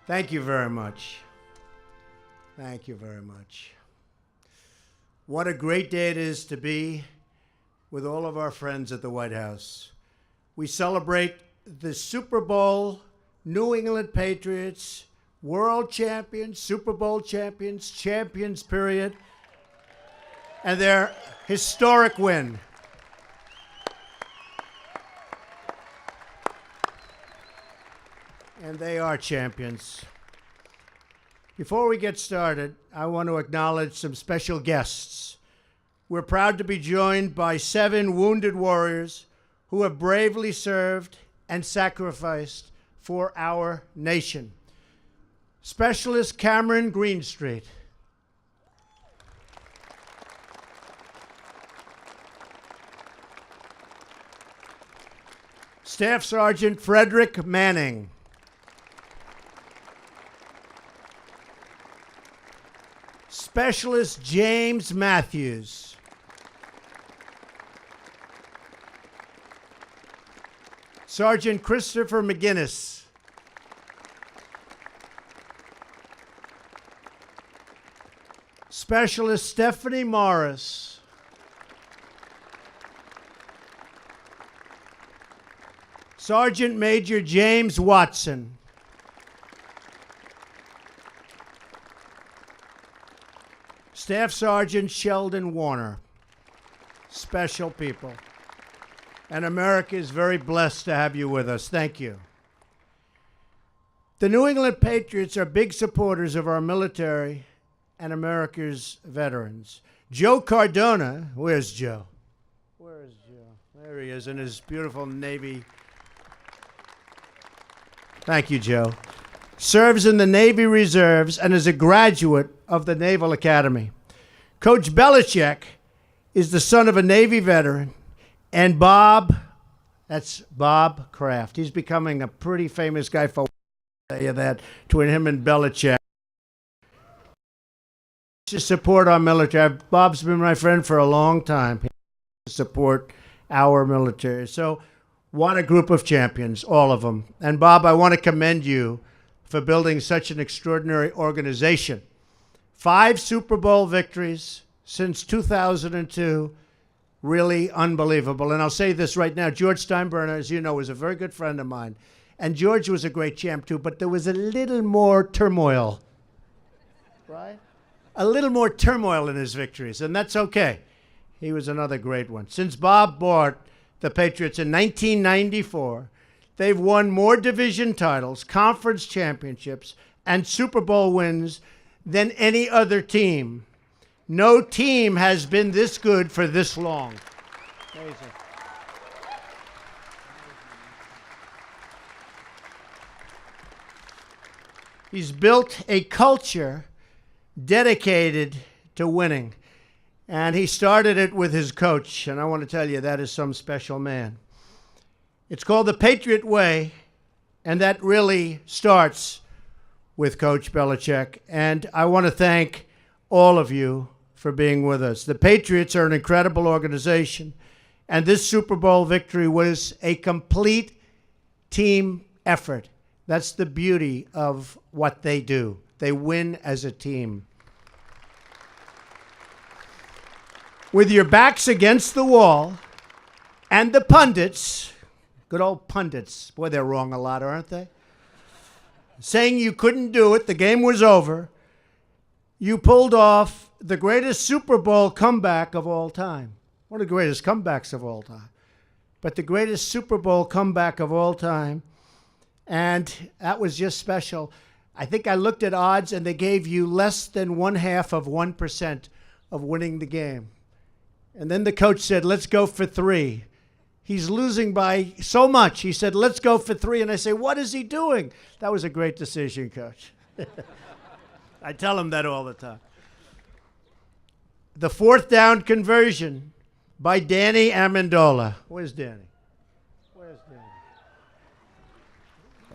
Thank you very much. Thank you very much. What a great day it is to be with all of our friends at the White House. We celebrate the Super Bowl, New England Patriots, world champions, Super Bowl champions, champions, period, and their historic win. And they are champions. Before we get started, I want to acknowledge some special guests. We're proud to be joined by 7 wounded warriors who have bravely served and sacrificed for our nation. Specialist Cameron Greenstreet. Staff Sergeant Frederick Manning. Specialist James Matthews. Sergeant Christopher McGinnis. Specialist Stephanie Morris. Sergeant Major James Watson. Staff Sergeant Sheldon Warner. Special people. And America is very blessed to have you with us. Thank you. The New England Patriots are big supporters of our military and America's veterans. Joe Cardona, where's Joe? Where is Joe? There he is in his beautiful Navy. Thank you, Joe. Serves in the Navy Reserves and is a graduate of the Naval Academy. Coach Belichick is the son of a Navy veteran, and Bob, that's Bob Kraft. He's becoming a pretty famous guy for that between him and Belichick. To support our military. Bob's been my friend for a long time. To support our military. So what a group of champions, all of them. And Bob, I want to commend you for building such an extraordinary organization. 5 Super Bowl victories since 2002. Really unbelievable. And I'll say this right now. George Steinbrenner, as you know, is a very good friend of mine. And George was a great champ, too. But there was a little more turmoil. Right? A little more turmoil in his victories. And that's okay. He was another great one. Since Bob bought the Patriots in 1994, they've won more division titles, conference championships, and Super Bowl wins than any other team. No team has been this good for this long. Amazing. He's built a culture dedicated to winning. And he started it with his coach. And I want to tell you, that is some special man. It's called the Patriot Way. And that really starts with Coach Belichick. And I want to thank all of you for being with us. The Patriots are an incredible organization. And this Super Bowl victory was a complete team effort. That's the beauty of what they do. They win as a team. With your backs against the wall and the pundits, good old pundits, boy, they're wrong a lot, aren't they? Saying you couldn't do it, the game was over, you pulled off the greatest Super Bowl comeback of all time. One of the greatest comebacks of all time. But the greatest Super Bowl comeback of all time. And that was just special. I think I looked at odds and they gave you less than 0.5% of winning the game. And then the coach said, let's go for 3. He's losing by so much. He said, let's go for 3. And I say, what is he doing? That was a great decision, Coach. I tell him that all the time. The 4th down conversion by Danny Amendola. Where's Danny? Where's Danny?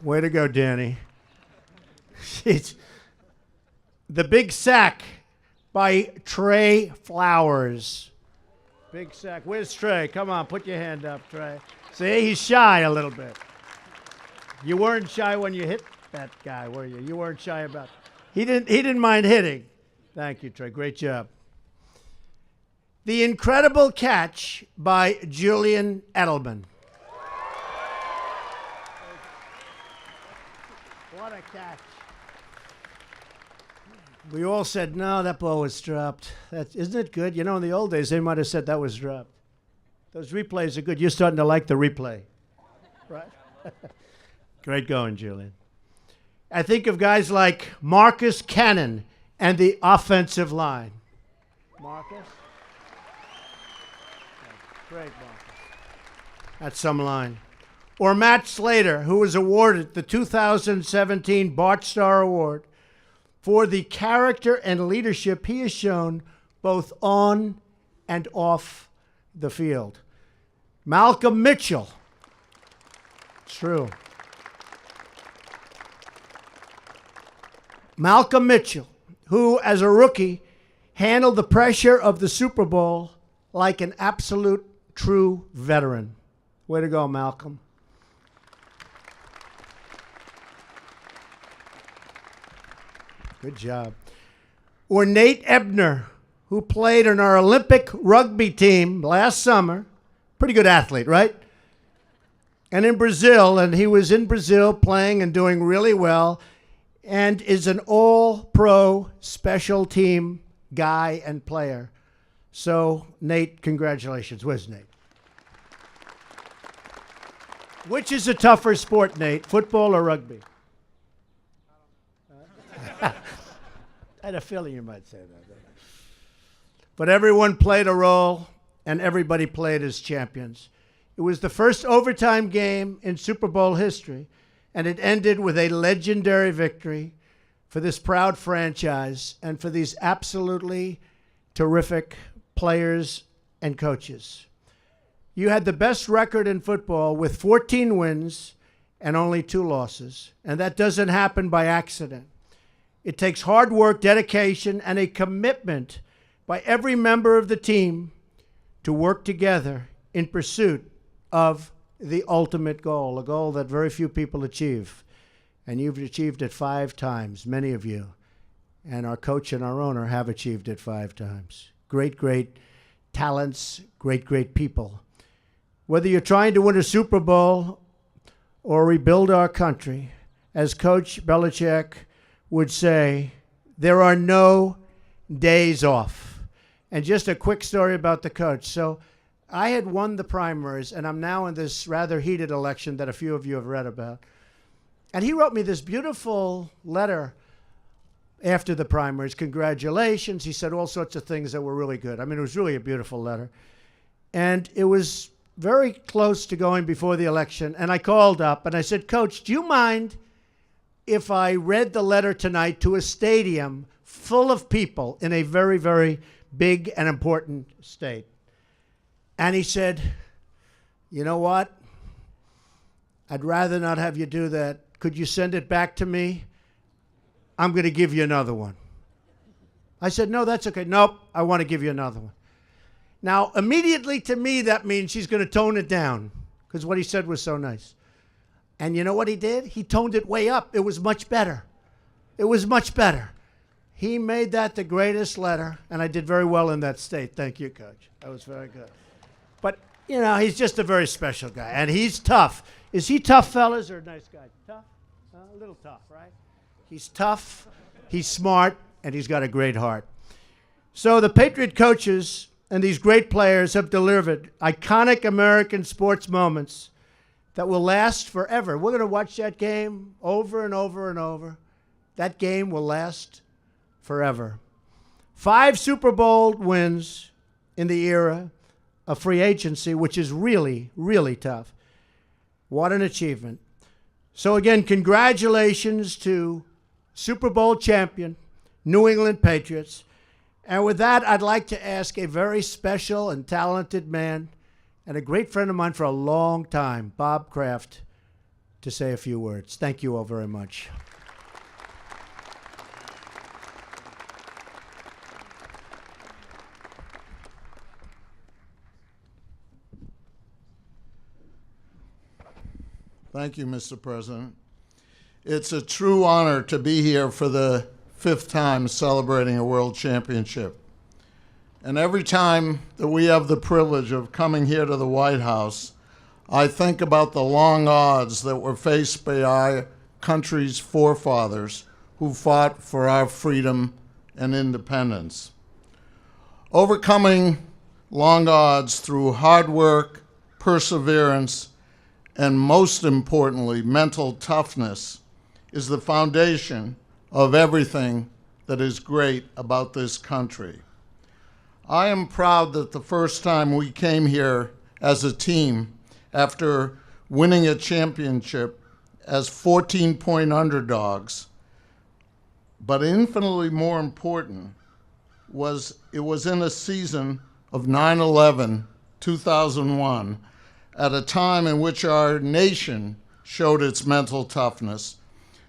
Way to go, Danny. The big sack by Trey Flowers. Big sack. Where's Trey? Come on, put your hand up, Trey. See, he's shy a little bit. You weren't shy when you hit that guy, were you? You weren't shy about it. He didn't mind hitting. Thank you, Trey. Great job. The incredible catch by Julian Edelman. What a catch. We all said, no, that ball was dropped. Isn't it good? You know, in the old days, they might have said that was dropped. Those replays are good. You're starting to like the replay. Right? Great going, Julian. I think of guys like Marcus Cannon and the offensive line. Marcus? Great, Marcus. That's some line. Or Matt Slater, who was awarded the 2017 Bart Starr Award for the character and leadership he has shown both on and off the field. Malcolm Mitchell. True. Malcolm Mitchell, who as a rookie handled the pressure of the Super Bowl like an absolute true veteran. Way to go, Malcolm. Good job. Or Nate Ebner, who played on our Olympic rugby team last summer. Pretty good athlete, right? And in Brazil, and he was in Brazil playing and doing really well, and is an all-pro special team guy and player. So, Nate, congratulations. Where's Nate? Which is a tougher sport, Nate, football or rugby? I had a feeling you might say that. But everyone played a role, and everybody played as champions. It was the first overtime game in Super Bowl history, and it ended with a legendary victory for this proud franchise and for these absolutely terrific players and coaches. You had the best record in football with 14 wins and only 2 losses, and that doesn't happen by accident. It takes hard work, dedication, and a commitment by every member of the team to work together in pursuit of the ultimate goal, a goal that very few people achieve. And you've achieved it 5 times, many of you. And our coach and our owner have achieved it 5 times. Great, great talents, great, great people. Whether you're trying to win a Super Bowl or rebuild our country, as Coach Belichick would say, there are no days off. And just a quick story about the coach. So I had won the primaries, and I'm now in this rather heated election that a few of you have read about. And he wrote me this beautiful letter after the primaries. Congratulations. He said all sorts of things that were really good. I mean, it was really a beautiful letter. And it was very close to going before the election. And I called up and I said, Coach, do you mind if I read the letter tonight to a stadium full of people in a very, very big and important state? And he said, you know what? I'd rather not have you do that. Could you send it back to me? I'm going to give you another one. I said, no, that's okay. Nope, I want to give you another one. Now, immediately to me, that means he's going to tone it down because what he said was so nice. And you know what he did? He toned it way up. It was much better. It was much better. He made that the greatest letter, and I did very well in that state. Thank you, Coach. That was very good. But, you know, he's just a very special guy, and he's tough. Is he tough, fellas, or a nice guy? Tough? A little tough, right? He's tough, he's smart, and he's got a great heart. So the Patriot coaches and these great players have delivered iconic American sports moments that will last forever. We're going to watch that game over and over and over. That game will last forever. 5 Super Bowl wins in the era of free agency, which is really, really tough. What an achievement. So again, congratulations to Super Bowl champion, New England Patriots. And with that, I'd like to ask a very special and talented man and a great friend of mine for a long time, Bob Kraft, to say a few words. Thank you all very much. Thank you, Mr. President. It's a true honor to be here for the 5th time celebrating a world championship. And every time that we have the privilege of coming here to the White House, I think about the long odds that were faced by our country's forefathers who fought for our freedom and independence. Overcoming long odds through hard work, perseverance, and most importantly, mental toughness is the foundation of everything that is great about this country. I am proud that the first time we came here as a team after winning a championship as 14-point underdogs, but infinitely more important was it was in a season of 9/11, 2001, at a time in which our nation showed its mental toughness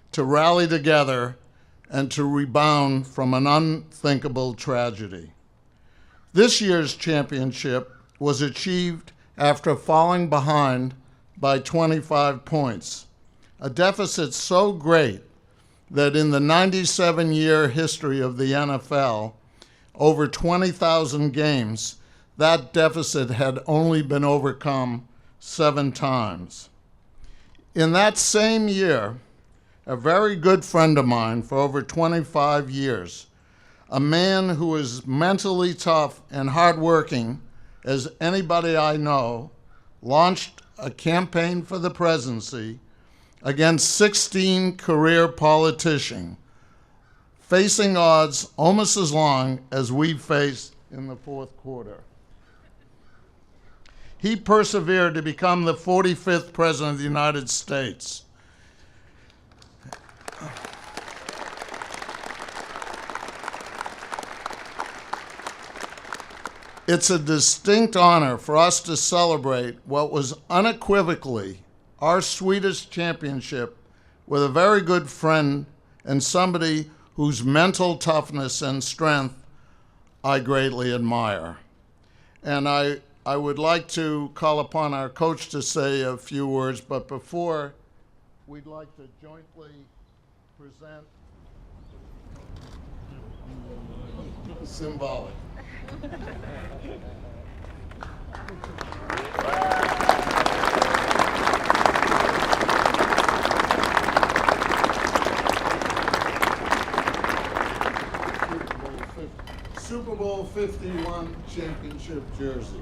to rally together and to rebound from an unthinkable tragedy. This year's championship was achieved after falling behind by 25 points, a deficit so great that in the 97-year history of the NFL, over 20,000 games, that deficit had only been overcome 7 times. In that same year, a very good friend of mine for over 25 years, a man who is mentally tough and hardworking as anybody I know, launched a campaign for the presidency against 16 career politicians, facing odds almost as long as we faced in the fourth quarter. He persevered to become the 45th President of the United States. It's a distinct honor for us to celebrate what was unequivocally our sweetest championship with a very good friend and somebody whose mental toughness and strength I greatly admire. And I would like to call upon our coach to say a few words, but before, we'd like to jointly present symbolic. Super Bowl 51 championship jersey.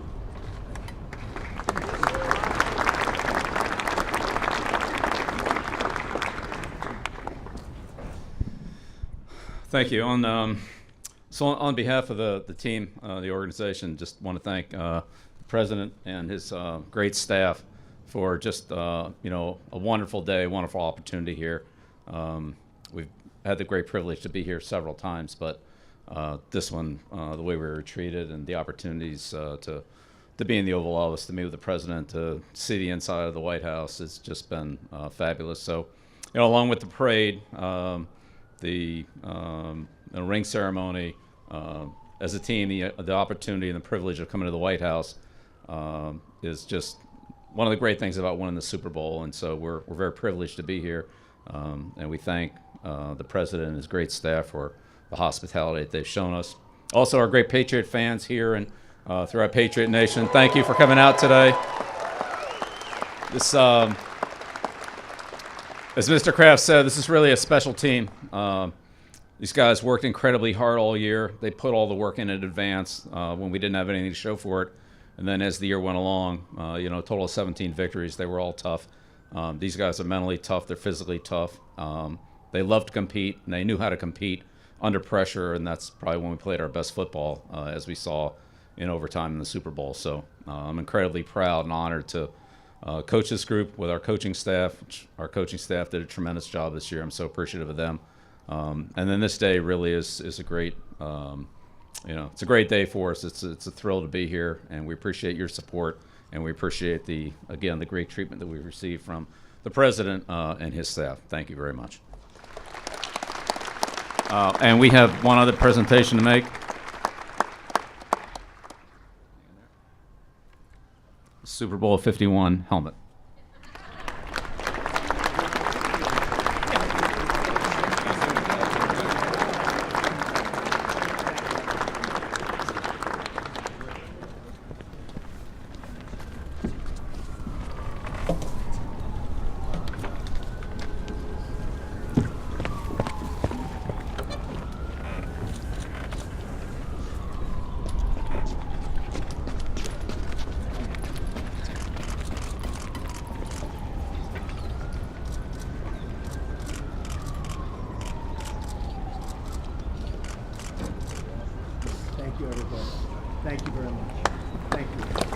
Thank you. So on behalf of the team, the organization, just want to thank the president and his great staff for just a wonderful day, wonderful opportunity here. We've had the great privilege to be here several times, but this one, the way we were treated and the opportunities to be in the Oval Office, to meet with the president, to see the inside of the White House, it's just been fabulous. So, along with the parade, the ring ceremony, as a team, the opportunity and the privilege of coming to the White House is just one of the great things about winning the Super Bowl. And so we're very privileged to be here, and we thank the president and his great staff for the hospitality that they've shown us. Also, our great Patriot fans here and throughout Patriot Nation, thank you for coming out today. This, as Mr. Kraft said, this is really a special team. These guys worked incredibly hard all year. They put all the work in advance when we didn't have anything to show for it. And then as the year went along, a total of 17 victories. They were all tough. These guys are mentally tough. They're physically tough. They love to compete, and they knew how to compete under pressure, and that's probably when we played our best football, as we saw in overtime in the Super Bowl. So I'm incredibly proud and honored to coach this group with our coaching staff. Our coaching staff did a tremendous job this year. I'm so appreciative of them. And then this day really is a great, it's a great day for us. It's a thrill to be here, and we appreciate your support, and we appreciate the great treatment that we've received from the president and his staff. Thank you very much. And we have one other presentation to make. Super Bowl 51 helmet. Thank you very much. Thank you.